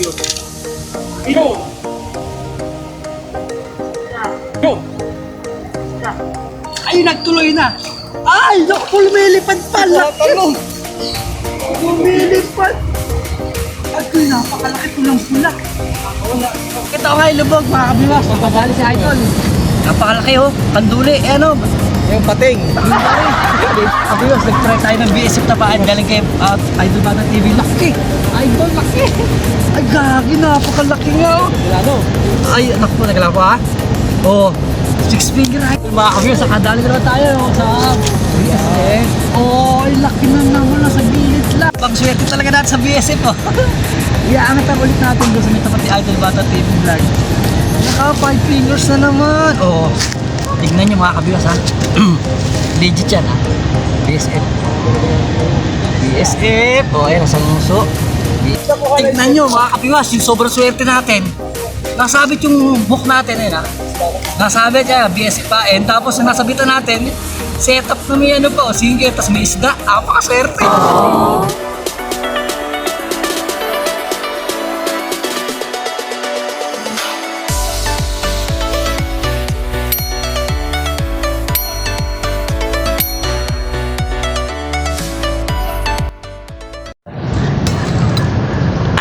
Yun. Yun. Yun. Ay, nagtuloy na. Ay, naku, lumilipad pala. Tanong. Lumilipad. Ay, napakalaki pulang-pula. Kita ko nga ilubog, mga kabiwas. Pagpapali si Idol. Napakalaki oh, panduli. Eh ano? Yung pating. Kabiwas, nag-try tayo ng BSF na paan. Galing kay Idol Bata TV. Laki. Idol, laki. Ay, gagi, napakalaki nga oh. Ano? Ay, anak po, nagala ko ha? Oo. 6 figure Idol. Mga kabiwas, nakadali na naman tayo sa BSF. Oo, ay laki na naman na sa gilid lang. Pang swerte talaga natin sa BSF oh. Iaangat ang ulit natin doon sa may tapat ni Idol Bata TV vlog. Naka 5 fingers na naman. Oo. Tignan nyo mga kabiwas ha. Legit yan ha. BSF. BSF. O ayan, nasa nguso. Tignan nyo mga kabiwas, yung sobrang swerte natin. Nasabit yung book natin eh ha. Nasabit yan, BSF pa. And tapos yung nasabitan natin, setup na may ano pa o sige, tapos may isda. Napakaswerte.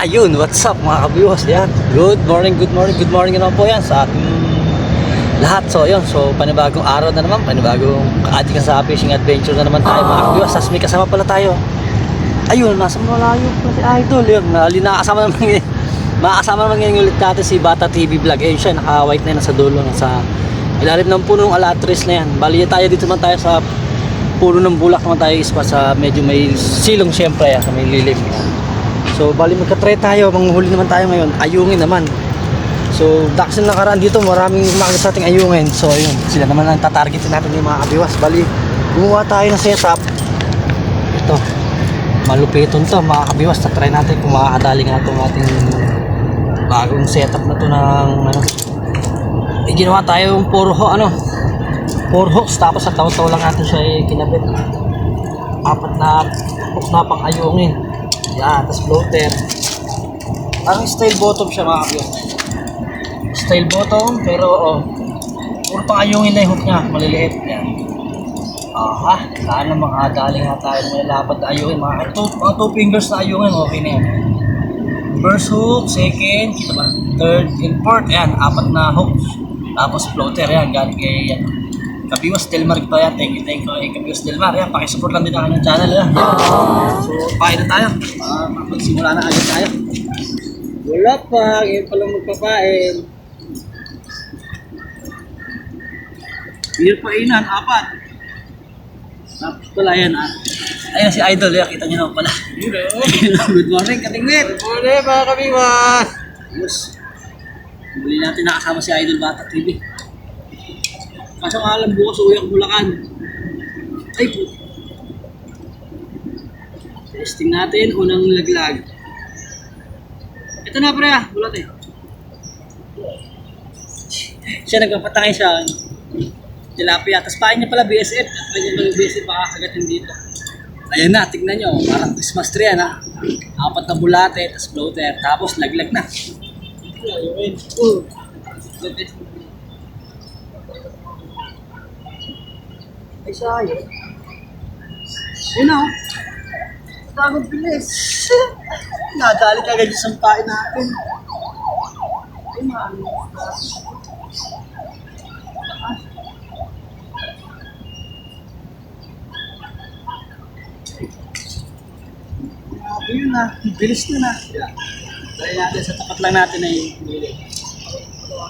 Ayun, what's up mga kabiwas? Yan. Good morning naman po yan sa ating lahat. So yun, so panibagong araw na naman, panibagong kaadi ka sa fishing adventure na naman tayo mga kabiwas. Tapos may kasama pala tayo. Ayun, nasa malayo pala si Idol. Yun, nakasama naman ngayon. Makakasama naman ngayon ulit natin si Bata TV vlog. Ayun siya, naka-white na yun nasa dulo. Nasa ilalim ng puno ng alatris na yan. Bali tayo dito naman tayo sa puno ng bulak naman tayo ispa sa medyo may silong syempre sa may lilim. Yan. So bali magka-try tayo, manghuli naman tayo ngayon, ayungin naman. So daxin nakaraan dito, maraming umakit sa ating ayungin. So ayun, sila naman ang tatargetin natin yung mga kabiwas. Bali, gumawa tayo ng setup. Ito, malupiton to mga kabiwas. Tatry natin kung makakadali nga itong ating bagong setup na to ng ano. Ginawa tayo yung 4 hooks, tapos sa taw-taw lang natin siya kinabit. 4 na hook na pang ayungin. Yan, tapos floater. Parang style bottom siya mga kabiwas. Style bottom, pero puro pang ayungin na yung hook niya, maliliit. Yan. Aha, sana makadali nga tayo ng malapad na ayungin. Mga 2 fingers na ayungin, okay na yan. First hook, second, kita ba? Third and fourth, ayan, 4 na hooks. Tapos floater, yan, galing kay yan. Kabiwas Delmar ito yan, thank you kay Kabiwas Delmar. Yan, pakisupport lang din ang kanyang channel yan. So, pain na tayo. Magsimula na agad tayo. Wala pa, ngayon pa lang magpapain. Beer painan, 4. Tapos pala yan ha. Ayun si Idol, yan, kita nyo naman pala. Good morning, Katingwit. Good morning mga kabiwas. Yes. Muli natin nakasama si Idol Bata TV. Kaso nga alam, bukas uwi ako Bulacan. Ay po. Testing natin, unang laglag. Ito na pre ah, bulat eh. Siya nagpapatangay siya. Tilapia. Tapos pain niya pala BSF. Pain niya pala BSF makakagatin dito. Ayan na, tignan nyo. Parang Christmas tree yan ha. 4 na bulate, tapos floater. Tapos laglag na. Ayun. Ay, sayang. Yun na, oh. Tagod bilis. Nadali ka agad yung sampain natin. Ay, mami. Grabe yun na. Bilis na na. Dahil natin sa tapat lang natin ay bilis.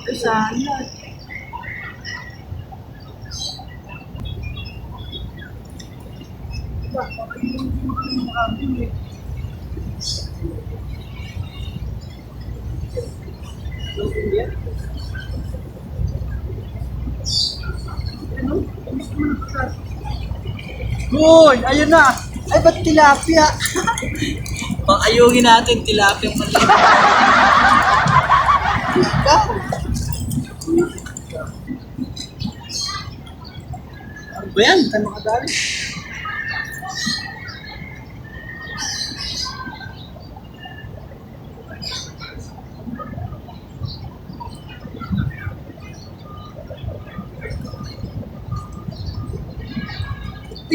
Ay, sayang. Hoy, ayun na. Ay, ba't tilapia? Pang-ayungin natin, tilapia maliit. Ikaw. Ano ba yan? Tayo makadali.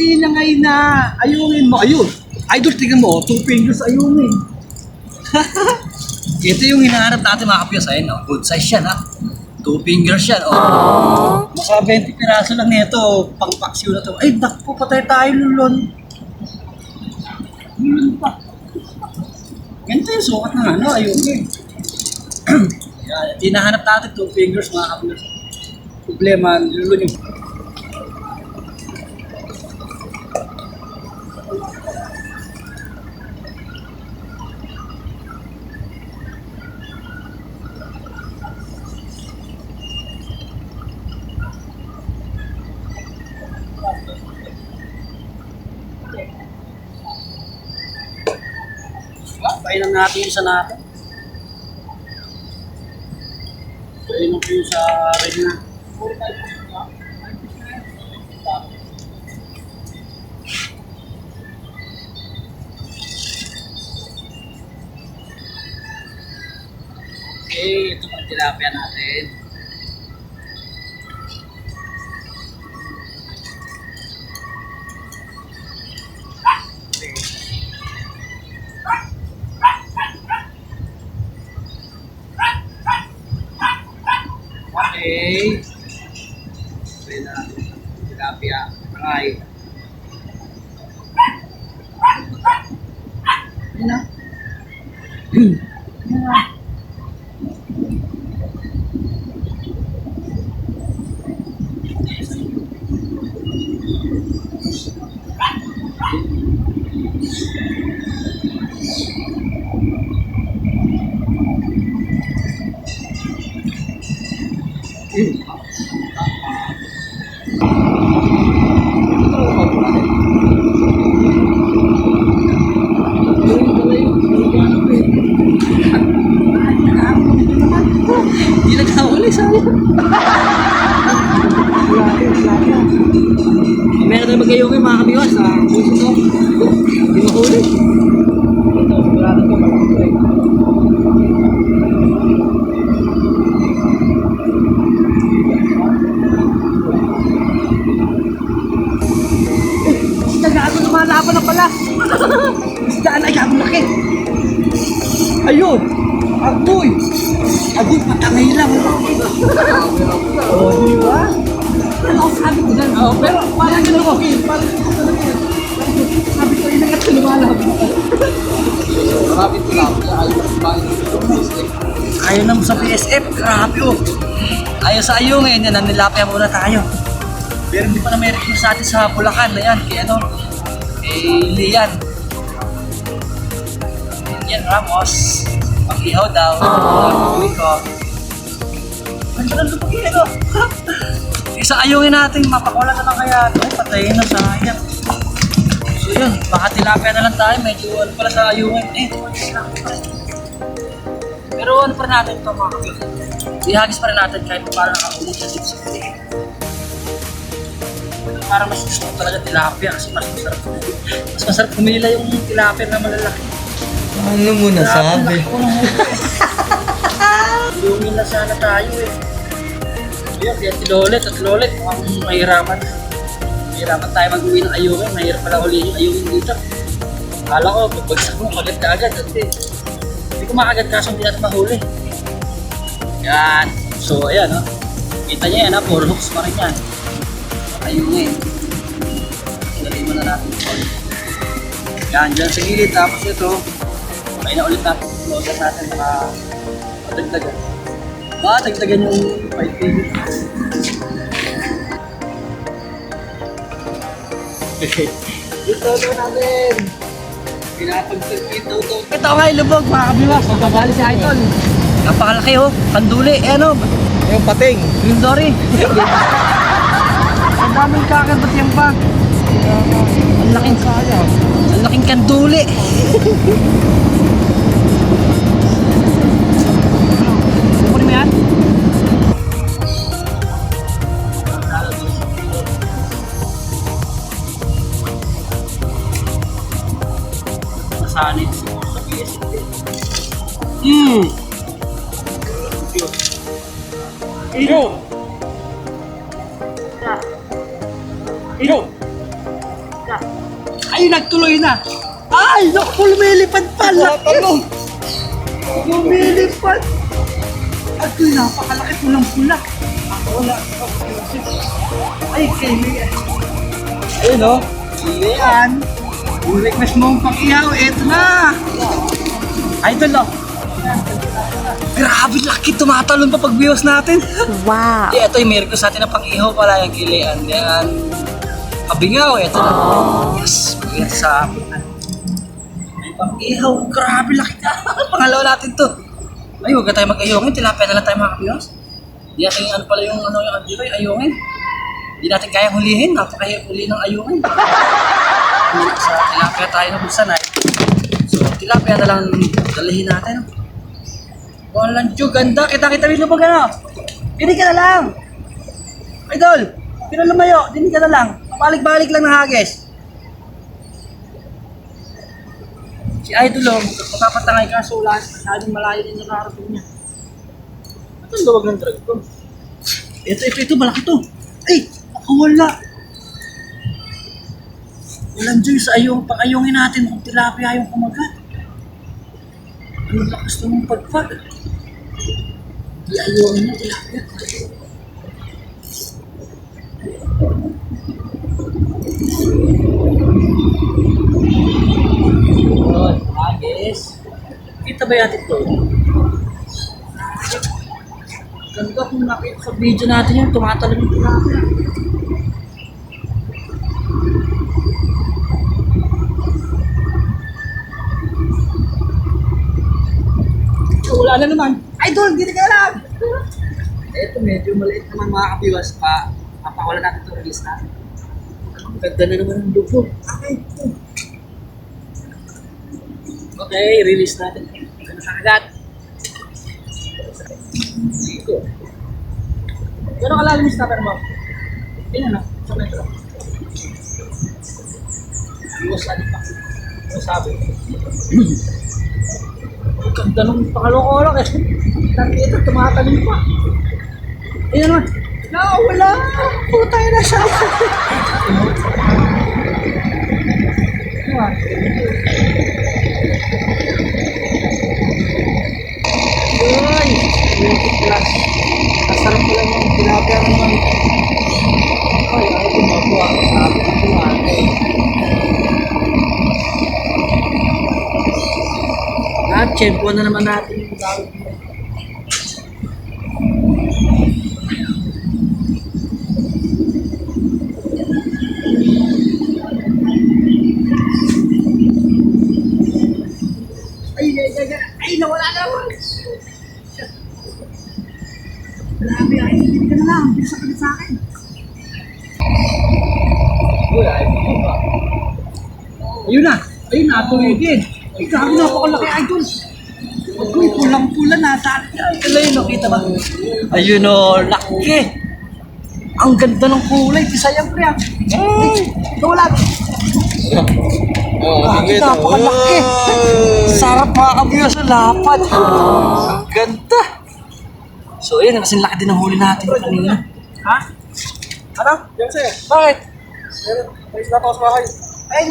Hindi na ngayon na ayungin mo. Ayun. Idol, tingnan mo. 2 fingers ayungin. Ito yung hinahanap natin mga kapiyos. Ayun, oh, good size yan ha. 2 fingers yan. Oh. Maka 20 piraso lang nito. Pang paksiw na to. Ay, naku, patay tayo lulon. Lulon pa. Ganito yung sukat ng ano, ayungin. Yan, hinahanap natin 2 fingers mga kapiyos. Problema, lulon yung... Painan natin yung isa natin. Painan ko yung sa red na. Okay, ito pang tilapia natin. Okay. Pwede na natin tilapia. Ay. Ayan na. Ayan na. Hindi nagkahuli sa'yo. Meron tayo magayong mga kabiwas sa puso to. Hindi mahuli. Ito, sigurado ko malaki. Gago lumalaban na pala. Isdaan ay gago laki. Ayun. Agoy. Agoy patangay lang. Oh, di ba? Ano sabi ko dyan? Oh, pero parang gano'n ko. Parang sabi ko inangat sa lumalaban. Marami ko lang. Ayaw na mo sa PSF. Grabe oh. Ayaw sa ayungin. Yan, nanilapya muna tayo. Pero hindi pa na may request sa atin sa Bulacan na yan. Kaya ano, Lian. Yan Ramos. Pag-ihaw daw. Uwi ko. Ang sarang lumaki ito. Isa ayungin natin. Mapakawala na lang kaya. Ay, patayin na sayang. So yun, baka tilapia na lang tayo. Medyo ano pala sa ayungin. Pero ano pa natin ito mga kapit. Ihagis pa rin natin kahit parang nakakumot sa chips. Parang mas gusto ko talaga tilapia kasi mas masarap kumila yung tilapia na malalaki. Ano mo nasabi? Iungin na sana tayo eh. Yun, kaya tilolet at lolet mukhang mahirapan. Mahirapan tayo mag-uwi ng ayungin. Mahirap pala ulihin yung ayungin dito. Akala ko, pagbagsak mo, kagat ka agad. Hindi ko makagat kaso hindi natin mahuli. Yan. So, ayan o. Kita niya yan ha, 4 hooks pa rin yan. Ayungin. Ilagay mo na natin ito. Yan, dyan sa gilid. Tapos ito, kain na ulit natin. Lodas natin na madagdagan. Dagdagan yung 5 kg. Ito natin. Pinapagtagpito ito. Ito nga ilubog mga kabiwas. Magpapali si Idol. Napakalaki oh. Kanduli. Eh ano? Yung pating. Green dory. Ang daming kakagat yan pa. Ang laking sayang. Ang laking kanduli. Kunin mo yan? Nasanit siguro sa PSP. Iyo! Iyo! Ay, nagtuloy na. Ay, naku, lumilipad pa. Laki. Lumilipad. At napakalaki pulang-pula. Wala. Ay, kaya. Ayun o. Yan. Yung request mong pang-ihaw, eto na. Idol o. Grabe, laki. Tumatalon pa pag-views natin. Wow. Ito yung may request natin na pang-ihaw pala yung gilian. Yan. Kabingaw, eto na. Yes, pag-ihaw sa akin. Ay, pang-ihaw. Grabe, laki ka. Pangalawa natin to. Ay, huwag na tayo mag-ayungin. Tilapia na lang tayo mga kabiyos. Hindi natin ano pala yung dito, yung ayungin. Hindi natin kaya hulihin. Napakahirap huli ng ayungin. Sa tilapia tayo na sanay. So, tilapia na lang dalihin natin. Walang tiyo, ganda. Kita-kita rin lumag ano. Dinig ka na lang. Idol, pinalamayo. Dinig ka na lang. Balik-balik lang ng hagis. Si Idol, magpapatangay ka sa ulan. Masyadong malayo din na nakarating niya. Ito ang luwag ng drag ko. Ito, malaki to. Ay, nakawala. Walang joy sa pang-ayungin natin kung tilapia yung kumagat. Ano lakas na mong pagpag? Iayungin na tilapia. Yun, agis. Kita ba natin ito? Ganda kung nakita sa video natin yung tumatalon yung tilapia. Wala na naman. Idol, hindi ka lang. Ito medyo maliit naman mga kabiwas pa. Papawala natin itong release natin. Ang ganda na naman ng dugo. Okay, release natin. Ganda sa kagat. Dito. Gano'ng kalalim yung stopper mo? Yan ano? Sa metro. Iwas adik pa. Ano sabi? Ganda nung pakalong-olong eh. Dati ito, tumatalim pa. Ayan naman. Wala. Putay na siya. Ay, 20 plus. Kasarap pala ng tilapia naman. Ay, ako tumagawa. Sabi ko tumate. At tiyempo na naman natin yung tawag mo. Ay, nawala na naman! Grabe, ay, hindi ka na lang. Hindi sa kalit sa akin. Uy, ay, ayun na! Ayun na, tuloy din. Ay, grabe na, pakalaki, idol. Uy, pulang-pula na. Saan ka? Ito yun, nakita ba? Ayun o, laki. Ang ganda ng kulay. Tisayang pre, ah. Ay, nawala. Grabe, napakalaki. Sarap mga kabiyo sa lapad. Ang ganda. So, ayun, kasing laki din ng huli natin kanina. Ha? Ano? Yan sa'yo. Bakit? May isla pa sa bahay. Ay,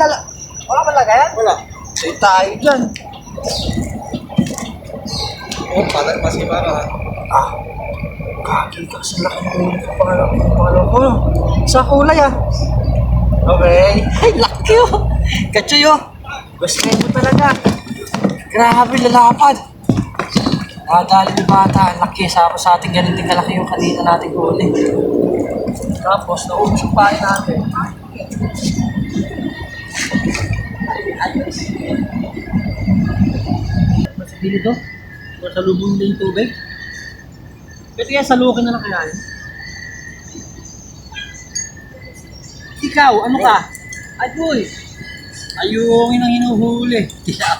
wala ba lagayan? Wala. Say tayo dyan. Oh, maski para ha? Ah, kaki ka sa laki ng huli ko. Pangalaw ko. Sa kulay ah. Okay. Ay, laki oh. Kachoy oh. Gusto mo talaga. Grabe, lalapad. Dali ni bata. Laki sa ating ganun din kalaki yung kanina natin huli. Tapos, naubos yung pahay natin. Masipili to? O sa lubong din tubig? Pwede kaya salukin na lang kaya yun? Ikaw, ano ka? Ay boy! Ayungin ang hinuhuli.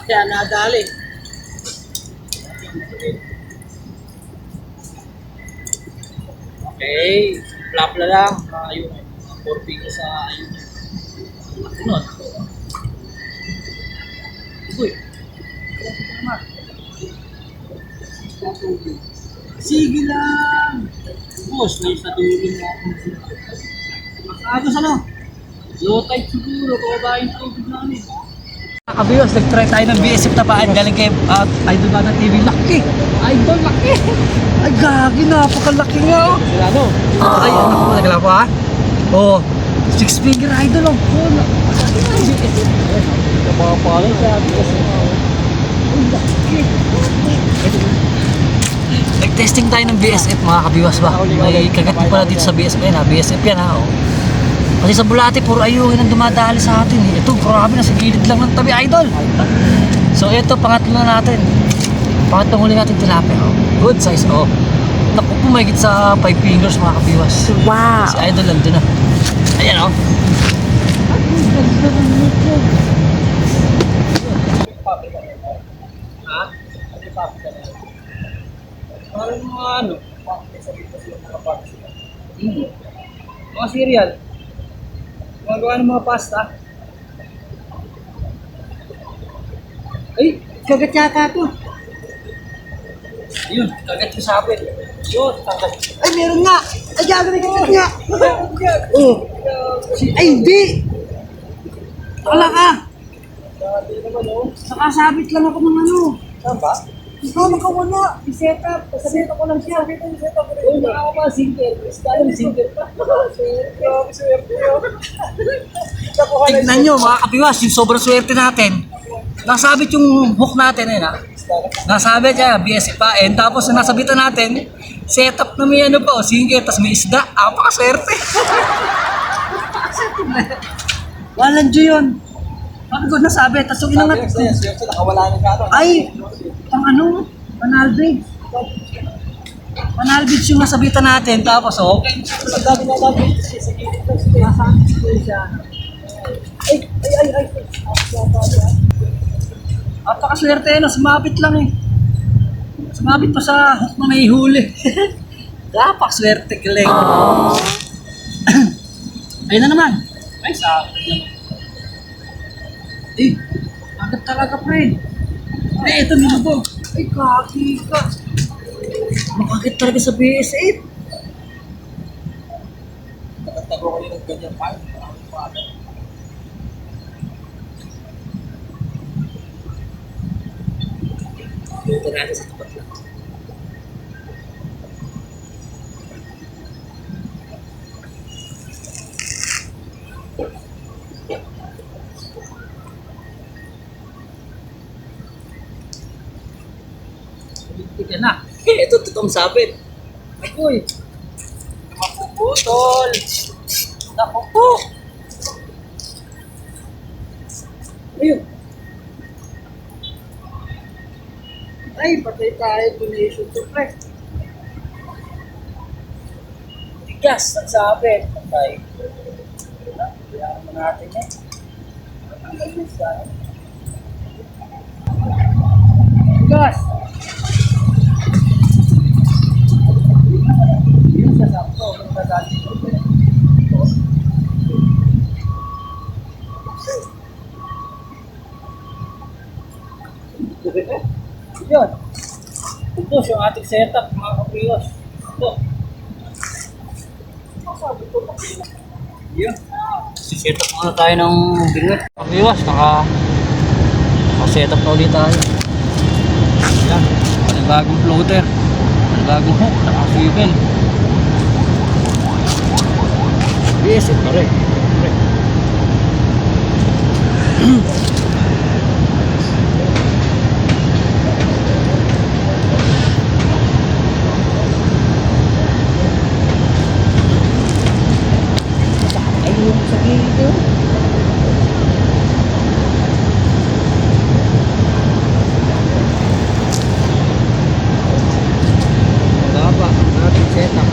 Kaya nadali. Okay, flap na lang. Ayungin. 4 pico sa ayungin. Ano? Uy! Sige lang! Boss, may sa dulo mo ako. Agos ano? Low tide siguro, kababayan tubig namin. Kabiyos, nag-try tayo ng BSF na paan. Galing kay Idol ba ng TV. Laki! Idol, laki! Ay, gagi, napakalaki nga oh. Sila no? Ay, ako, nagala ko ha? Oo. 6-finger idol oh. Oh, napapalay sa BSF. Ay, laki! Nag-testing tayo ng BSF mga kabiwas ba? May kagat din pala dito sa BSF yan ha. BSF yan ha oh. Kasi sa Bulate, puro ayungin ang dumadali sa atin eh. Ito, grabe na, sa gilid lang ng tabi, idol. So ito, pangatlo na natin. Pangatlong huli natin tilapia. Oh. Good size, oh. Naku, pumagit sa 5 fingers mga kabiwas. Wow. Si idol lang doon na. Ayan, oh. Ha? Parang mga ano? Mga cereal. Gumagawa ng mga pasta. Ay, kagat yata ito. Yun, kagat yung sapit. Yun, kagat. Ay, meron nga! Ay, gagawin ka nga! Oh! Ay, hindi! Wala ka! Nakasabit lang ako ng ano. Saan ba? Ikaw nakawala. I-set up. Set up ko lang siya. Uy, nakaka pa, sinker. Dahil sinker pa. Tignan nyo mga kabiwas, yung sobrang swerte natin. Nasabit yung hook natin eh na. Nasabit yan, BSF pa. And tapos nasabitan natin, setup na may ano pa, sinker, tapos may isda. Apakaswerte. Walang dyo yun. Sabi ko nasabi. Tapos yung inangat ko. Nakawala ng gano'n. Ay! Pang ano? Panalbig. Panalbig yung nasabitan natin. Tapos okay. Sa dami na dami. Nasabit ko siya. Ay. Apakaswerte no, sumabit lang eh. Sumabit pa sa hook na may huli. Apakaswerte galing. Ayun na naman. Ay, sa eh, agad talaga pre. Pre, ito nilubog. Ay, kaki ka. Makakit talaga sa BSF. Nagtago ko yung ganyan pa. Dito natin sa tapat lang. Tignan na. Ito, totoong sabit. Agoy. Mapuputol. Naku po. Ayun. Ay, patay tayo. Donation to pre. Tigas, nagsabit. Patay. Kailangan mo natin yan. Ang galing sa tigas. Yun sa sakto. Yung dadali ko. Yun. Ito yung ating setup, mga kapiwas. Ito. Yun. Sisetup muna tayo ng bingot. Kapiwas, naka-setup na ulit tayo. Yan. May bagong floater. May bagong hook. Naka-swivel. BSF pa rin. Ayun sa gilid yun. Baba ang ating setup.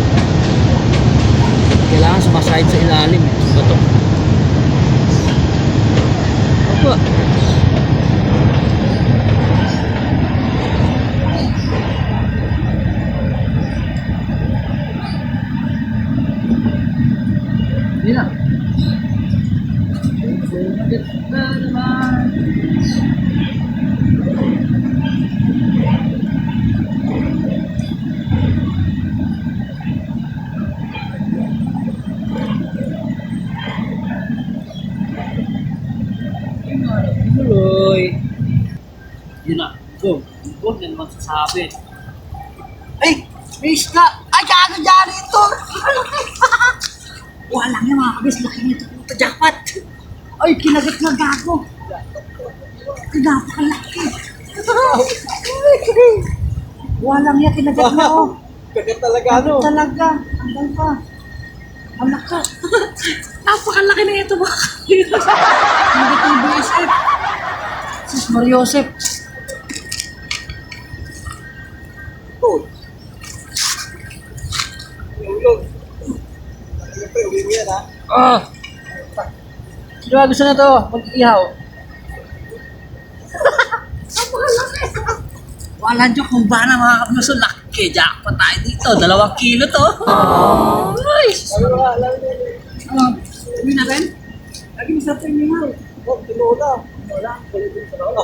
Kailangan sumasahid sa ilalim eh. Bato. Opo. sabi. Ay, may isda. Ay, gago dyan ito. Walang yan mga kabis. Laki nito puto jackpot. Ay, kinagat na gago. Ay, napakalaki. Walang yan, kinagat na oh. Kagat talaga, Gago talaga. Hanggang pa. Ang laka. Napakalaki na ito mga kabis. Kinagat ng BSF. Sis Mariosep. Oh. Ulog. Siyempre, uwi mo yan, ha? Ah! Sino ba gusto na to? Mag-ihaw. Wala dyan kung ba na mga kabis. Laki. Jackpot tayo dito. 2 kilo to. Ay! Sabi mo nga, alam mo yan. Sabi na rin? Lagi masarap yung mingaw. Oh, tinola. Tinola. Balitin sa lolo.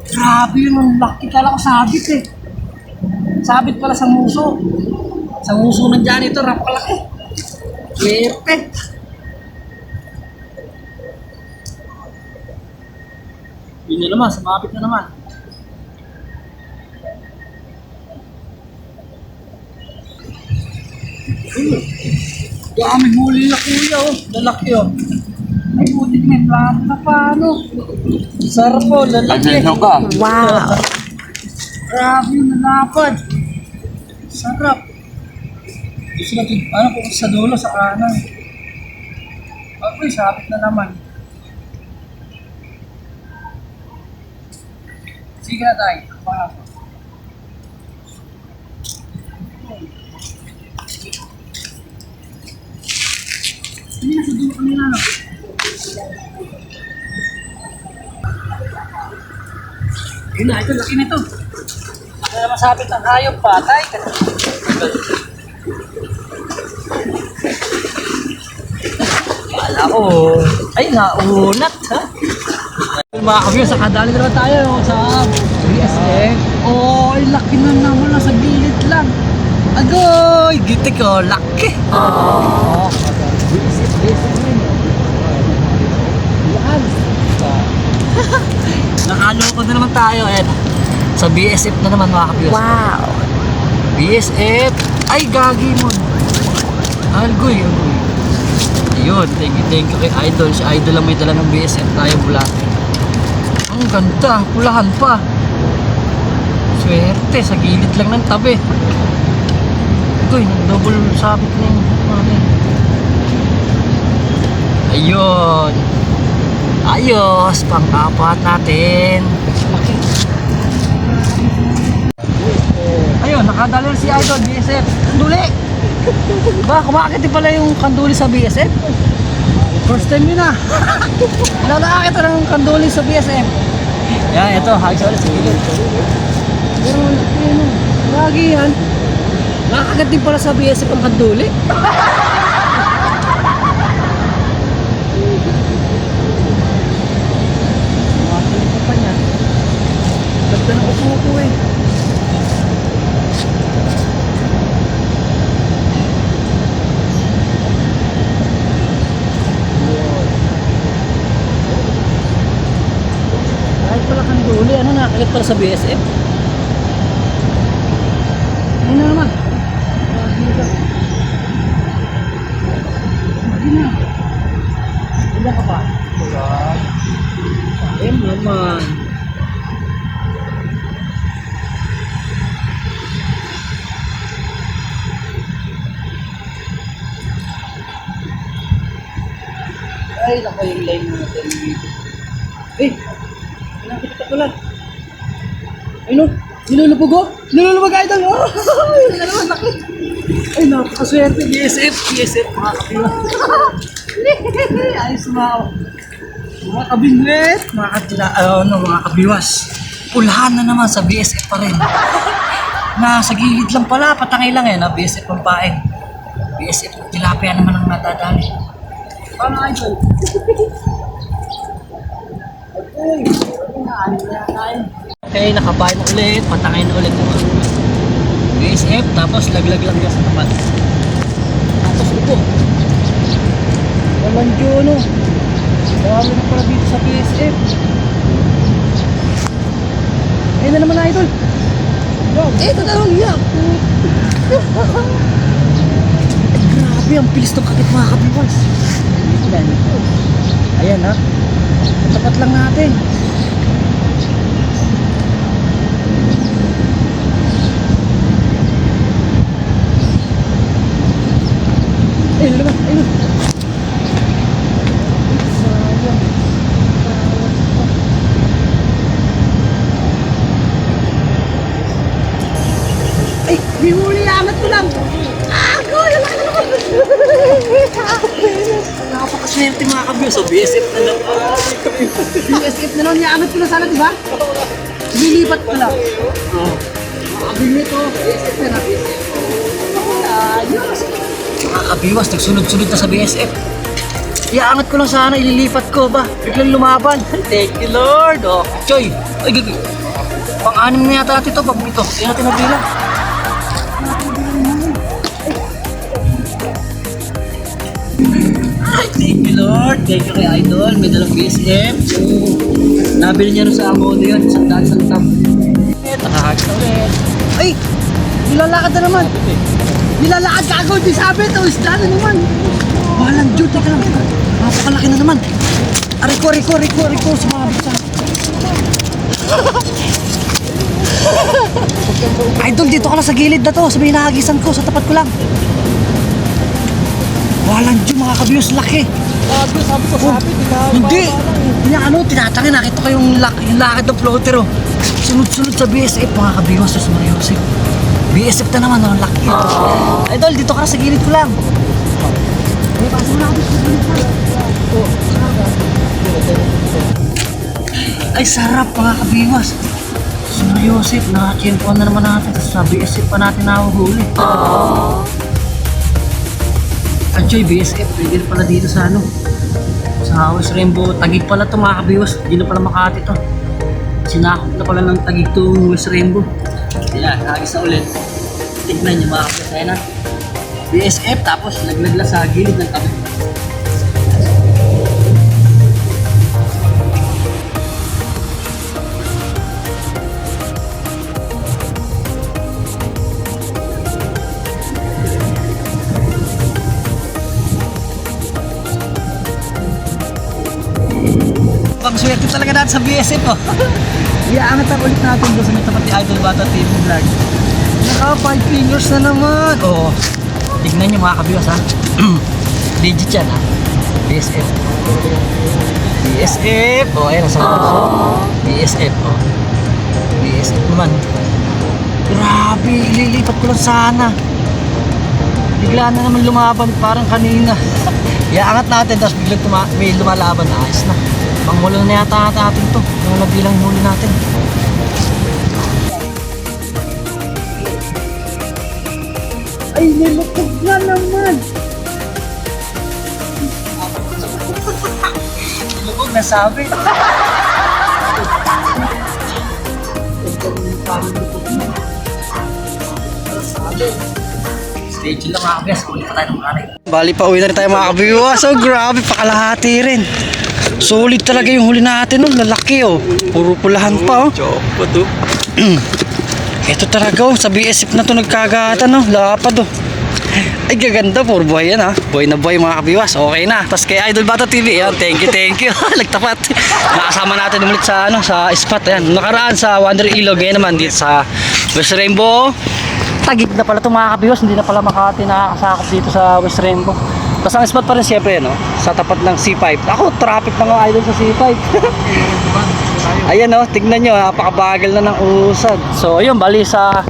Grabe yun, ang laki kala ko sabit eh. Sabit pala sa muso. Sa muso ng janitor, napakalaki. Swerte. Yun na naman, sumapit na naman. Dami huli na kuya oh. Lalaki oh. Ay butik may plato na paano. Sarap oh, lalaki. Wow! Grabe yung nalapad. Sarap. Gusto natin, ano kung sa dulo, sa kanan. Ako'y sabit na naman. Sige na tayo. Pangapo. Hindi na sa dulo kanina no? Yun na, ito laki nito. Ano naman sabit ng hayop, patay ka na. Kala ko, ay naunat ha. Mga kabiyos, sakadali naman tayo sa BSF. Oh, ay laki na naman. Nasa gilid lang. Agoy, giti ko, laki. Oh, BSF rin. Yan. Nakaloko na naman tayo, Ed. Sa BSF na naman mga kabiyos. Wow. BSF. Ay, gagi mo. Algoy. Ayun, thank you kay Idol. Si Idol lang may dala ng BSF. Tayo bulate. Ang ganda, pulahan pa. Swerte, sa gilid lang ng tabi. Ito, double sabit na yung ayun. Ayos, pang-apat natin. Ayun, nakadala si Idol, BSF. Kanduli! Ba, kumakit din pala yung kanduli sa BSF? First time yun ah. Nakakit ng kanduli sa BSF. Yan, ito, hagis ulit sa gilid. pero ano, lagi yan. Nakakagat din pala sa BSF ang kanduli. Makakalipa pa niya. Ganda ng upo eh. Kahit pala kanduli, ano nakakit pala sa BSF? Ano na naman? Hindi na. Ilan ka pa? Ayun naman. Ay, naku yung line natin dito. Eh! Pinakita ko lang. Ayun o! Nilulubog o! Nilulubog idol o! Ayun na naman laki! Ay napakaswerte! BSF! BSF mga kabiwa! Ayos mga kabingwit! Mga kabiwas. Pulahan na naman sa BSF pa rin. Nasa gilid lang pala, patangay lang na BSF pampain. BSF tilapia naman ang nadadali. Paano idol? Okay, nakapain ulit, patangay na ulit yung BSF, tapos laglag lang dyan sa tapat. Tapos upo. Walang Juno! Dami na pala dito sa BSF. Ayun na naman na, idol. Ito na lang yan. Grabe, ang bilis ng kakit mga kabiwas. Ayan ha. Tapat lang natin. Ayun na naman, ayun. Sayang. Ay, may huli, angat ko lang. Ako, napakaswerte mga kabyo. So, BSF na lang. BSF na lang, niangat ko na sana, di ba? Lilipat ko lang. Oo. Makabili ito, BSF na na, BSF. Ayos. Mga kabiwas, nagsunod-sunod na sa BSF. Iaangat ko lang sana, ililipat ko ba? Biglang lumaban. Thank you, Lord. Oh, Choy. Ay, gigi. Pang-anim na yata natin ito, paborito. Hindi natin nabilang. Thank you, Lord. Thank you kay Idol. May dalang BSF. So, nabili niya rin sa Amodo yun. Isang daan sa top. Nakahagis na ulit. Ay! Nilalakad na naman. Nilalakad ka ako. Di sabi ito. Isda na naman. Walang Diyos. Teka lang. Napakalaki na naman. Riko. Sumabit sa Idol, dito ka lang sa gilid na to. Sa may nahagisan ko. Sa tapat ko lang. Walang Diyos mga kabiyos, laki. Sabi ko sabi, hindi. Tinatangin, nakita ko yung lakad ng floater. Oh. Sunod-sunod sa BSF mga kabiyos, sa Mariosip. BSF na naman, ang laki. Idol, dito ka na sa gilid ko lang. Pasok na ako sa gilid ko. Ay, sarap mga kabiyos. Sa Mariosip, nakakimpuan na naman natin. Sa BSF pa natin nahuhuli. Anchoy, BSF, pwede pala dito sa sa West Rainbow. Tagig pala ito mga kabiwas, hindi na pala Makati ito. Sinakop na pala ng Tagig itong West Rainbow. Ayan, hagis na ulit. Tignan nyo mga kabiwas, ayan na. BSF, tapos naglagla sa gilid ng tabi. Pag-swerte talaga natin sa BSF, oh. Iaangat ang ulit natin doon sa may tapat ni Idol Bata TV Vlog. Naka 5 fingers na naman. Oh, tignan nyo mga kabiwas, ha. Legit yan, ha. BSF. BSF. Oh, ayun, nasa BSF, oh. BSF naman. Grabe, ililipat ko lang sana. Bigla na naman lumaban, parang kanina. Iaangat natin, tapos biglang may lumalaban. Ayos na. Panghulo na yata natin ito. Yung nabilang huli natin. Ay, nilukog na naman. Nilukog na sabi. Stay tuned lang mga kabiyas. Ulit pa tayo ng kanin. Bali pa uwi na rin tayo mga kabiyas. So grabe, pakalahati rin. Solid talaga yung huli natin, no? Lalaki, oh. Puro pulahan pa, oh. Ito talaga, oh. Sa BSF na to nagkagatan, no? Lapad, oh. Ay, gaganda. Puro buhay yan, ha. Buhay na buhay, mga kabiwas. Okay na. Tapos kay Idol Bata TV, yan. Thank you. Nagtapat. Nakasama natin ulit sa, sa spot, yan. Nakaraan sa Wonder Ilog, ngayon naman dito sa West Rainbow. Tagig na pala ito, mga kabiwas. Hindi na pala Makati nakakasakop dito sa West Rainbow. Tapos ang spot pa rin siyempre, no? Sa tapat ng C5. Ako, traffic na nga idol sa C5. Ayan, no? Tignan nyo, napakabagal na ng usad. So, ayun, bali sa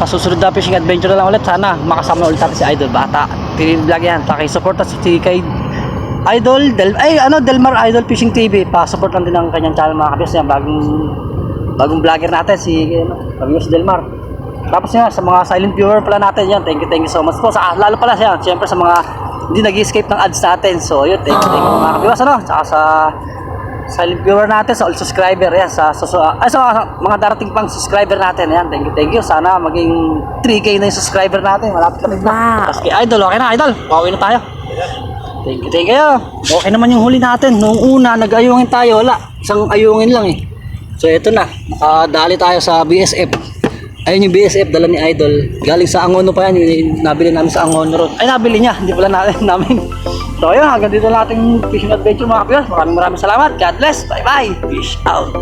susunod na fishing adventure na lang ulit. Sana makasama ulit natin si Idol Bata TV Vlog yan. Pakisupport at si kay Idol Delmar Idol Fishing TV. Pa-support lang din ang kanyang channel mga kabiyos yan. Bagong vlogger natin si Kabiyos Delmar. Tapos yan, sa mga silent viewer pala natin yan. Thank you so much po. Lalo pala siya, siyempre sa mga hindi nag-escape ng ads natin. So, yun, thank you mga kabiwas, ano? Tsaka sa silent viewer natin, sa all subscriber, yan, sa mga darating pang subscriber natin, yan, thank you. Sana maging 3K na yung subscriber natin, malapit na. Tapos kay Idol, okay na, Idol? Pauwi na tayo. Thank you. Okay naman yung huli natin. Noong una, nag-ayungin tayo. Wala. Isang ayungin lang eh. So, ito na. Nakadali tayo sa BSF. Ayun yung BSF, dala ni Idol. Galing sa Angono pa yan. Yung nabili namin sa Angono Road. Ay, nabili niya. Hindi pala namin. So, ayun. Hanggang dito na ating fishing adventure mga kapiyos. Maraming salamat. God bless. Bye-bye. Fish out.